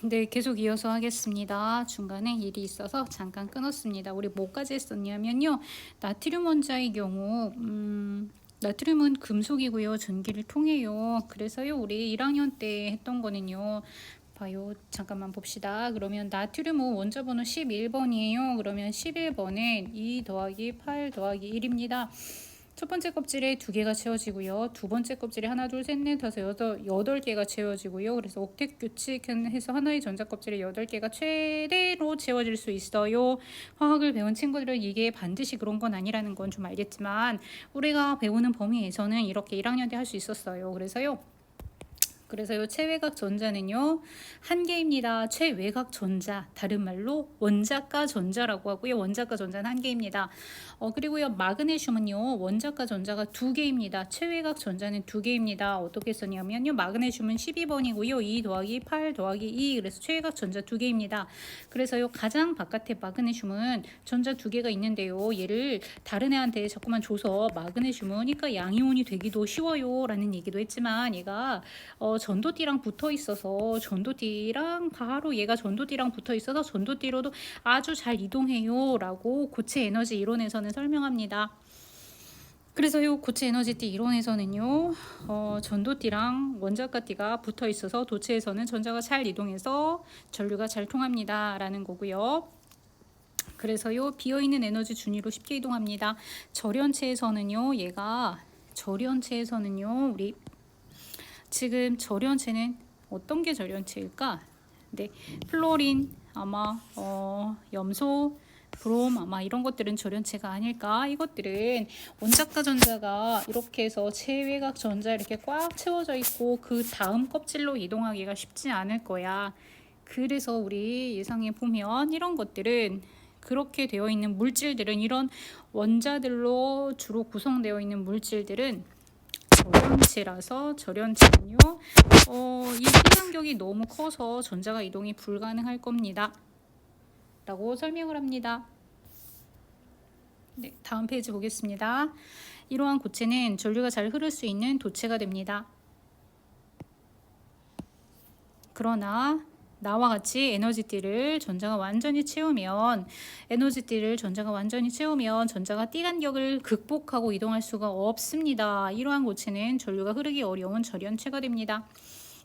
네, 계속 이어서 하겠습니다. 중간에 일이 있어서 잠깐 끊었습니다. 우리 뭐까지 했었냐면요. 나트륨 원자의 경우, 나트륨은 금속이고요. 전기를 통해요. 그래서요, 우리 1학년 때 했던 거는요. 봐요. 잠깐만 봅시다. 그러면 나트륨은 원자 번호 11번이에요. 그러면 11번에 2 더하기 8 더하기 1입니다. 첫 번째 껍질에 2개가 채워지고요. 두 번째 껍질에 하나, 둘, 셋, 넷, 다섯, 여덟 개가 채워지고요. 그래서 옥텟 규칙해서 하나의 전자 껍질에 8개가 최대로 채워질 수 있어요. 화학을 배운 친구들은 이게 반드시 그런 건 아니라는 건 좀 알겠지만 우리가 배우는 범위에서는 이렇게 1학년 때 할 수 있었어요. 그래서 최외곽 전자는요, 한 개입니다. 최외곽 전자, 다른 말로 원자가 전자라고 하고요. 원자가 전자는 한 개입니다. 그리고요, 마그네슘은요, 원자가 전자가 2개입니다. 최외곽 전자는 2개입니다. 어떻게 썼냐면요, 마그네슘은 12번이고요. 2 더하기 8 더하기 2, 그래서 최외곽 전자 2개입니다. 그래서요, 가장 바깥에 마그네슘은 전자 2개가 있는데요. 얘를 다른 애한테 자꾸만 줘서 마그네슘은 그러니까 양이온이 되기도 쉬워요 라는 얘기도 했지만, 얘가 전도띠랑 붙어 있어서 전도띠랑 바로 얘가 전도띠랑 붙어 있어서 전도띠로도 아주 잘 이동해요 라고 고체 에너지 이론에서는 설명합니다. 그래서 이 고체 에너지띠 이론에서는요, 전도띠랑 원자가띠가 붙어 있어서 도체에서는 전자가 잘 이동해서 전류가 잘 통합니다 라는 거고요. 그래서요, 비어있는 에너지 준위로 쉽게 이동합니다. 절연체에서는요, 우리 지금 절연체는 어떤 게 절연체일까? 네, 플로린 아마 염소, 브롬 아마 이런 것들은 절연체가 아닐까? 이것들은 원자가 전자가 이렇게 해서 최외곽 전자 이렇게 꽉 채워져 있고 그 다음 껍질로 이동하기가 쉽지 않을 거야. 그래서 우리 예상해 보면 이런 것들은 그렇게 되어 있는 물질들은 이런 원자들로 주로 구성되어 있는 물질들은 절연체라서 절연체는요, 이 시간격이 너무 커서 전자가 이동이 불가능할 겁니다 라고 설명을 합니다. 네, 다음 페이지 보겠습니다. 이러한 고체는 전류가 잘 흐를 수 있는 도체가 됩니다. 그러나 나와 같이 전자가 완전히 채우면 전자가 띠 간격을 극복하고 이동할 수가 없습니다. 이러한 고체는 전류가 흐르기 어려운 절연체가 됩니다.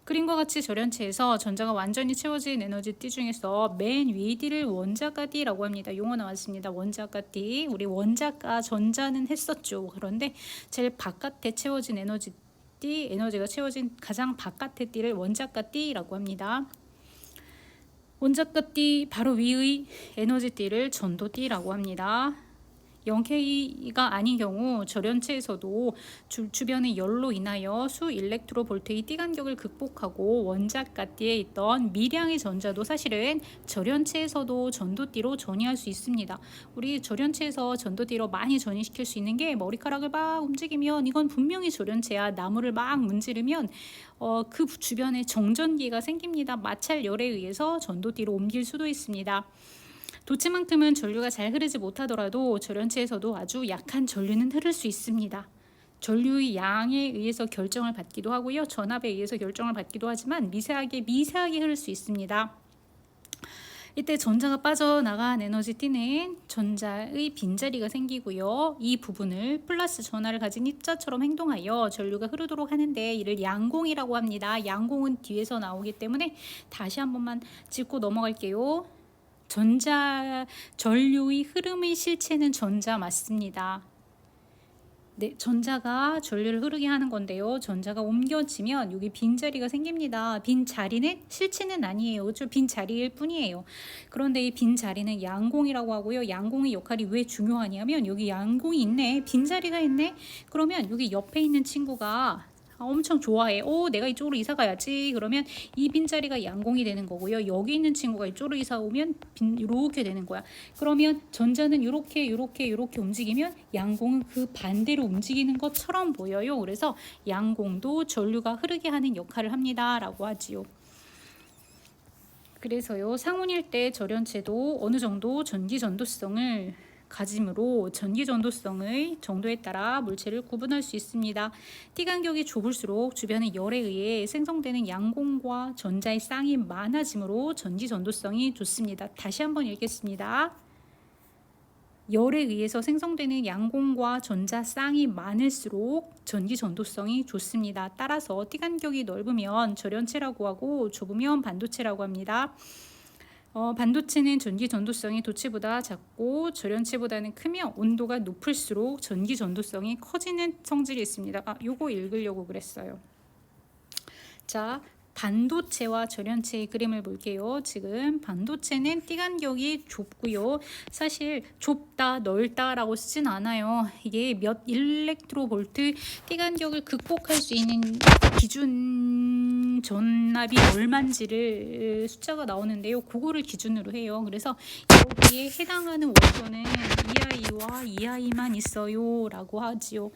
그림과 같이 절연체에서 전자가 완전히 채워진 에너지띠 중에서 맨 위 띠를 원자가띠라고 합니다. 용어 나왔습니다. 원자가띠. 우리 원자가 전자는 했었죠. 그런데 제일 바깥에 채워진 에너지가 채워진 가장 바깥의 띠를 원자가띠라고 합니다. 원자가띠 바로 위의 에너지띠를 전도띠라고 합니다. 0K가 아닌 경우 절연체에서도 주변의 열로 인하여 수 일렉트로볼트의 띠 간격을 극복하고 원자가띠에 있던 미량의 전자도 사실은 절연체에서도 전도띠로 전이할 수 있습니다. 우리 절연체에서 전도띠로 많이 전이시킬 수 있는 게 머리카락을 막 움직이면 이건 분명히 절연체야. 나무를 막 문지르면 그 주변에 정전기가 생깁니다. 마찰열에 의해서 전도띠로 옮길 수도 있습니다. 도체만큼은 전류가 잘 흐르지 못하더라도 절연체에서도 아주 약한 전류는 흐를 수 있습니다. 전류의 양에 의해서 결정을 받기도 하고요. 전압에 의해서 결정을 받기도 하지만 미세하게 흐를 수 있습니다. 이때 전자가 빠져나간 에너지띠는 전자의 빈자리가 생기고요. 이 부분을 플러스 전하를 가진 입자처럼 행동하여 전류가 흐르도록 하는데 이를 양공이라고 합니다. 양공은 뒤에서 나오기 때문에 다시 한 번만 짚고 넘어갈게요. 전류의 흐름의 실체는 전자 맞습니다. 네, 전자가 전류를 흐르게 하는 건데요. 전자가 옮겨지면 여기 빈자리가 생깁니다. 빈자리는 실체는 아니에요. 그렇죠? 빈자리일 뿐이에요. 그런데 이 빈자리는 양공이라고 하고요. 양공의 역할이 왜 중요하냐면 여기 양공이 있네. 빈자리가 있네. 그러면 여기 옆에 있는 친구가 엄청 좋아해. 내가 이쪽으로 이사 가야지. 그러면 이 빈자리가 양공이 되는 거고요. 여기 있는 친구가 이쪽으로 이사 오면 이렇게 되는 거야. 그러면 전자는 이렇게 움직이면 양공은 그 반대로 움직이는 것처럼 보여요. 그래서 양공도 전류가 흐르게 하는 역할을 합니다 라고 하지요. 그래서요, 상온일 때 절연체도 어느 정도 전기 전도성을 가짐으로 전기 전도성의 정도에 따라 물체를 구분할 수 있습니다. 띠 간격이 좁을수록 주변의 열에 의해 생성되는 양공과 전자의 쌍이 많아지므로 전기 전도성이 좋습니다. 다시 한번 읽겠습니다. 열에 의해서 생성되는 양공과 전자 쌍이 많을수록 전기 전도성이 좋습니다. 따라서 띠 간격이 넓으면 절연체라고 하고 좁으면 반도체라고 합니다. 반도체는 전기 전도성이 도체보다 작고 절연체보다는 크며 온도가 높을수록 전기 전도성이 커지는 성질이 있습니다. 요거 읽으려고 그랬어요. 자, 반도체와 절연체의 그림을 볼게요. 지금 반도체는 띠 간격이 좁고요. 사실 좁다, 넓다라고 쓰진 않아요. 이게 몇 일렉트로볼트 띠 간격을 극복할 수 있는 기준 전압이 얼마인지를 숫자가 나오는데요. 그거를 기준으로 해요. 그래서 여기에 해당하는 원소는 EI와 EI만 있어요 라고 하지요.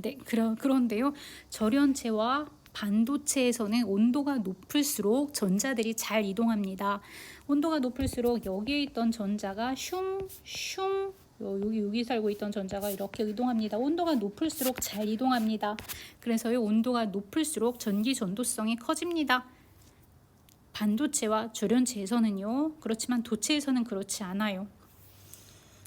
네, 그런데요. 절연체와 반도체에서는 온도가 높을수록 전자들이 잘 이동합니다. 온도가 높을수록 여기에 있던 전자가 슝슝 여기 살고 있던 전자가 이렇게 이동합니다. 온도가 높을수록 잘 이동합니다. 그래서요, 온도가 높을수록 전기 전도성이 커집니다. 반도체와 절연체에서는요. 그렇지만 도체에서는 그렇지 않아요.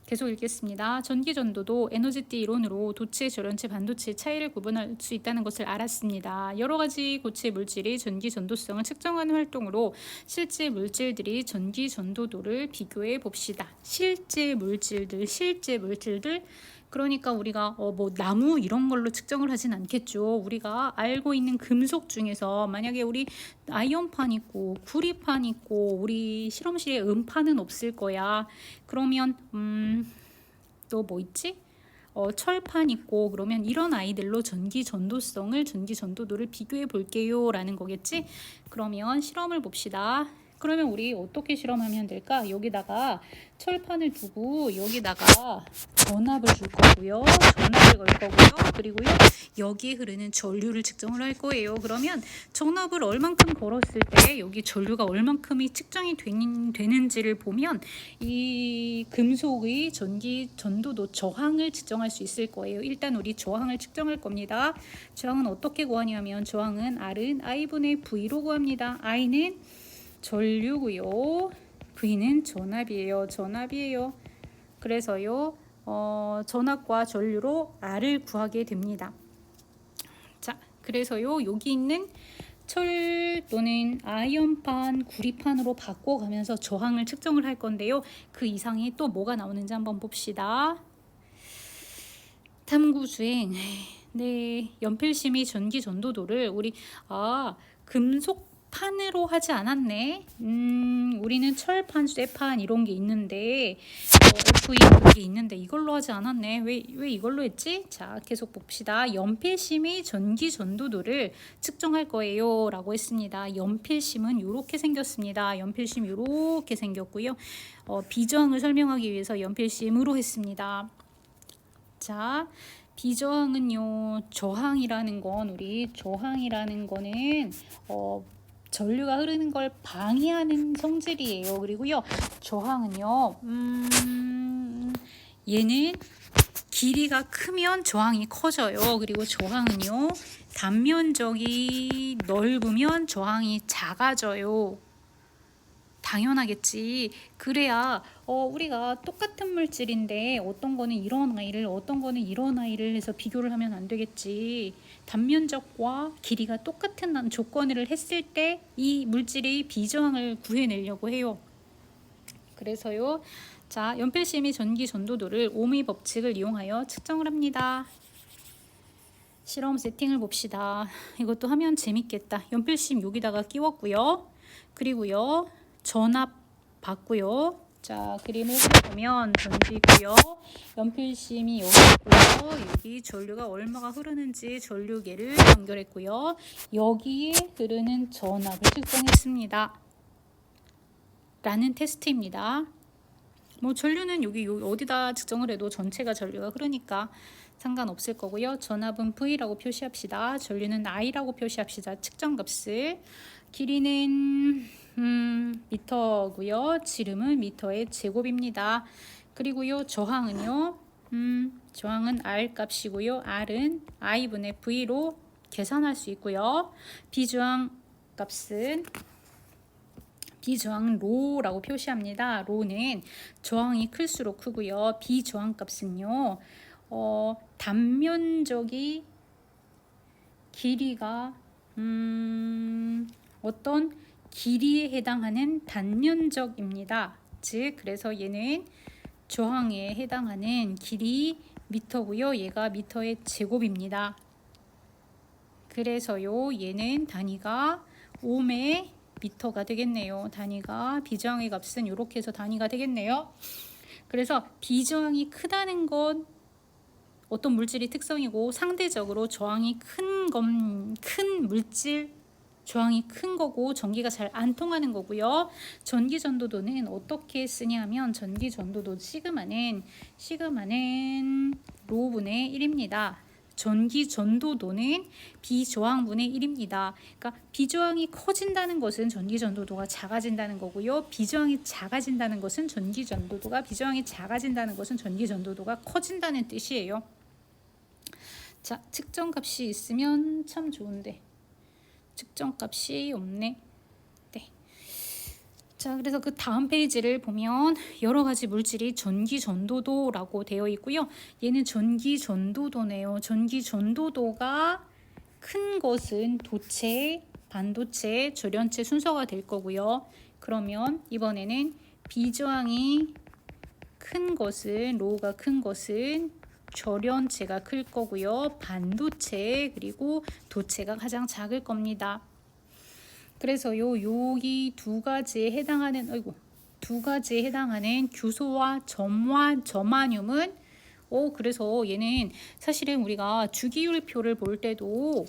계속 읽겠습니다. 전기 전도도 에너지띠 이론으로 도체, 절연체, 반도체의 차이를 구분할 수 있다는 것을 알았습니다. 여러 가지 고체 물질이 전기 전도성을 측정하는 활동으로 실제 물질들이 전기 전도도를 비교해 봅시다. 실제 물질들 그러니까 우리가 나무 이런 걸로 측정을 하진 않겠죠. 우리가 알고 있는 금속 중에서 만약에 우리 아이언판 있고 구리판 있고 우리 실험실에 음판은 없을 거야. 그러면 또 뭐 있지? 철판 있고 그러면 이런 아이들로 전기 전도도를 비교해 볼게요 라는 거겠지. 그러면 실험을 봅시다. 그러면 우리 어떻게 실험하면 될까? 여기다가 철판을 두고 여기다가 전압을 줄 거고요. 전압을 걸 거고요. 그리고요. 여기에 흐르는 전류를 측정을 할 거예요. 그러면 전압을 얼만큼 걸었을 때 여기 전류가 얼만큼이 측정이 되는지를 보면 이 금속의 전기 전도도 저항을 측정할 수 있을 거예요. 일단 우리 저항을 측정할 겁니다. 저항은 어떻게 구하냐면 저항은 R은 I분의 V로 구합니다. I는 전류고요. V는 전압이에요. 그래서요. 전압과 전류로 R을 구하게 됩니다. 자, 그래서요. 여기 있는 철 또는 아이언판, 구리판으로 바꿔가면서 저항을 측정을 할 건데요. 그 이상이 또 뭐가 나오는지 한번 봅시다. 탐구주행. 네, 연필심이 전기 전도도를 우리 금속 판으로 하지 않았네. 우리는 철판, 쇠판 이런 게 있는데 FE 그게 있는데 이걸로 하지 않았네. 왜 이걸로 했지? 자, 계속 봅시다. 연필심이 전기 전도도를 측정할 거예요 라고 했습니다. 연필심은 이렇게 생겼습니다. 연필심 이렇게 생겼고요. 비저항을 설명하기 위해서 연필심으로 했습니다. 자, 비저항은요. 저항이라는 거는 전류가 흐르는 걸 방해하는 성질이에요. 그리고요. 저항은요. 얘는 길이가 크면 저항이 커져요. 그리고 저항은요. 단면적이 넓으면 저항이 작아져요. 당연하겠지. 그래야 우리가 똑같은 물질인데 어떤 거는 이런 아이를 어떤 거는 이런 아이를 해서 비교를 하면 안 되겠지. 단면적과 길이가 똑같은 조건을 했을 때 이 물질의 비저항을 구해내려고 해요. 그래서요. 자, 연필심이 전기 전도도를 오음의 법칙을 이용하여 측정을 합니다. 실험 세팅을 봅시다. 이것도 하면 재밌겠다. 연필심 여기다가 끼웠고요. 그리고요. 전압 받고요. 자, 그림을 보면 전지고요. 연필심이 여기 있고요. 여기 전류가 얼마가 흐르는지 전류계를 연결했고요. 여기에 흐르는 전압을 측정했습니다. 라는 테스트입니다. 뭐 전류는 여기 어디다 측정을 해도 전체가 전류가 흐르니까 상관없을 거고요. 전압은 V라고 표시합시다. 전류는 I라고 표시합시다. 측정값을. 길이는 미터고요. 지름은 미터의 제곱입니다. 그리고요 저항은요. 저항은 R 값이고요. R은 I분의 V로 계산할 수 있고요. 비저항 값은 비저항 로라고 표시합니다. 로는 저항이 클수록 크고요. 비저항 값은요. 단면적이 길이가 어떤 길이에 해당하는 단면적입니다. 즉 그래서 얘는 저항에 해당하는 길이 미터고요. 얘가 미터의 제곱입니다. 그래서요 얘는 단위가 옴의 미터가 되겠네요. 단위가 비저항의 값은 이렇게 해서 단위가 되겠네요. 그래서 비저항이 크다는 건 어떤 물질의 특성이고 상대적으로 저항이 큰 물질 저항이 큰 거고 전기가 잘 안 통하는 거고요. 전기 전도도는 어떻게 쓰냐면 전기 전도도 시그마는 로분의 1입니다. 전기 전도도는 비저항분의 1입니다. 그러니까 비저항이 커진다는 것은 전기 전도도가 작아진다는 거고요. 비저항이 작아진다는 것은 전기 전도도가 비저항이 작아진다는 것은 전기 전도도가 커진다는 뜻이에요. 자, 측정값이 있으면 참 좋은데 측정값이 없네. 네. 자, 그래서 그 다음 페이지를 보면 여러 가지 물질이 전기 전도도라고 되어 있고요. 얘는 전기 전도도네요. 전기 전도도가 큰 것은 도체, 반도체, 절연체 순서가 될 거고요. 그러면 이번에는 비저항이 큰 것은 로가 큰 것은 절연체가 클 거고요. 반도체 그리고 도체가 가장 작을 겁니다. 그래서요 여기 두 가지에 해당하는 규소와 점화뇽은 그래서 얘는 사실은 우리가 주기율표를 볼 때도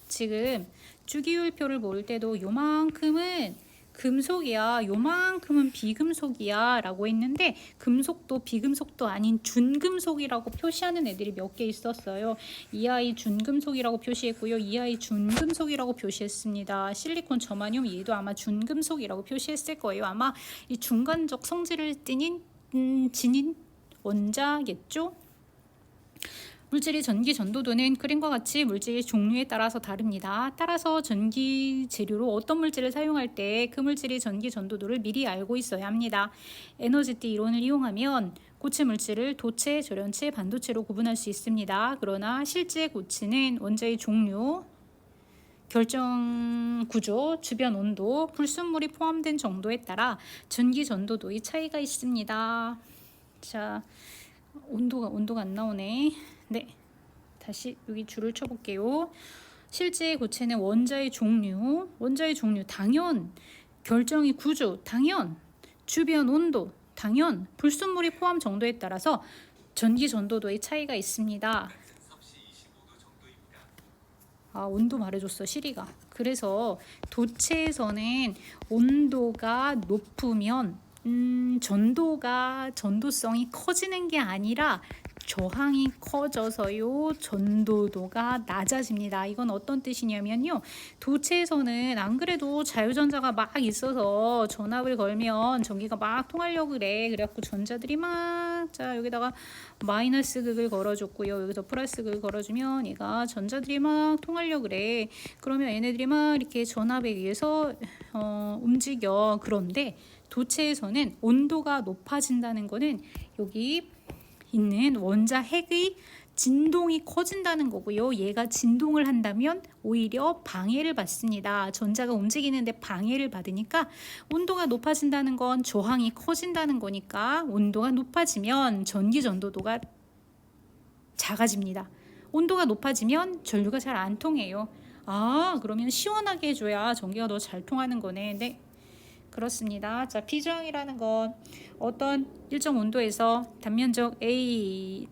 지금 주기율표를 볼 때도 요만큼은 금속이야, 요만큼은 비금속이야 라고 했는데 금속도 비금속도 아닌 준금속이라고 표시하는 애들이 몇 개 있었어요. 이 아이 준금속이라고 표시했고요. 이 아이 준금속이라고 표시했습니다. 실리콘 저마늄 얘도 아마 준금속이라고 표시했을 거예요. 아마 이 중간적 성질을 지닌 원자겠죠? 물질의 전기 전도도는 그림과 같이 물질의 종류에 따라서 다릅니다. 따라서 전기 재료로 어떤 물질을 사용할 때 그 물질의 전기 전도도를 미리 알고 있어야 합니다. 에너지띠 이론을 이용하면 고체 물질을 도체, 절연체, 반도체로 구분할 수 있습니다. 그러나 실제 고체는 원자의 종류, 결정 구조, 주변 온도, 불순물이 포함된 정도에 따라 전기 전도도의 차이가 있습니다. 자, 온도가 안 나오네. 네, 다시 여기 줄을 쳐볼게요. 실제 고체는 원자의 종류, 당연, 결정의 구조, 당연, 주변 온도, 당연, 불순물이 포함 정도에 따라서 전기 전도도의 차이가 있습니다. 온도 말해줬어, 시리가. 그래서 도체에서는 온도가 높으면 전도성이 커지는 게 아니라 저항이 커져서요 전도도가 낮아집니다. 이건 어떤 뜻이냐면요, 도체에서는 안 그래도 자유전자가 막 있어서 전압을 걸면 전기가 막 통하려고 그래갖고 전자들이 막, 자 여기다가 마이너스 극을 걸어줬고요, 여기서 플러스 극을 걸어주면 얘가 전자들이 막 통하려고 그래. 그러면 얘네들이 막 이렇게 전압에 의해서 움직여. 그런데 도체에서는 온도가 높아진다는 거는 여기 있는 원자 핵의 진동이 커진다는 거고요. 얘가 진동을 한다면 오히려 방해를 받습니다. 전자가 움직이는데 방해를 받으니까 온도가 높아진다는 건 저항이 커진다는 거니까 온도가 높아지면 전기 전도도가 작아집니다. 온도가 높아지면 전류가 잘 안 통해요. 그러면 시원하게 해줘야 전기가 더 잘 통하는 거네. 네, 그렇습니다. 자, 비저항이라는 건 어떤 일정 온도에서 단면적이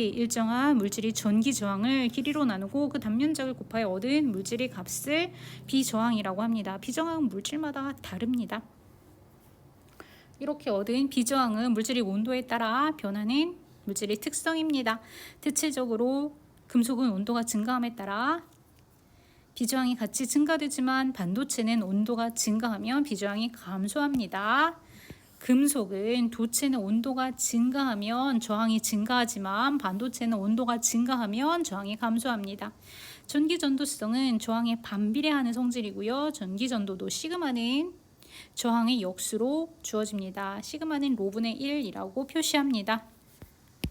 일정한 물질이 전기 저항을 길이로 나누고 그 단면적을 곱하여 얻은 물질의 값을 비저항이라고 합니다. 비저항은 물질마다 다릅니다. 이렇게 얻은 비저항은 물질의 온도에 따라 변하는 물질의 특성입니다. 대체적으로 금속은 온도가 증가함에 따라 비저항이 같이 증가되지만 반도체는 온도가 증가하면 비저항이 감소합니다. 금속은 도체는 온도가 증가하면 저항이 증가하지만 반도체는 온도가 증가하면 저항이 감소합니다. 전기전도성은 저항에 반비례하는 성질이고요. 전기전도도 시그마는 저항의 역수로 주어집니다. 시그마는 로분의 1이라고 표시합니다.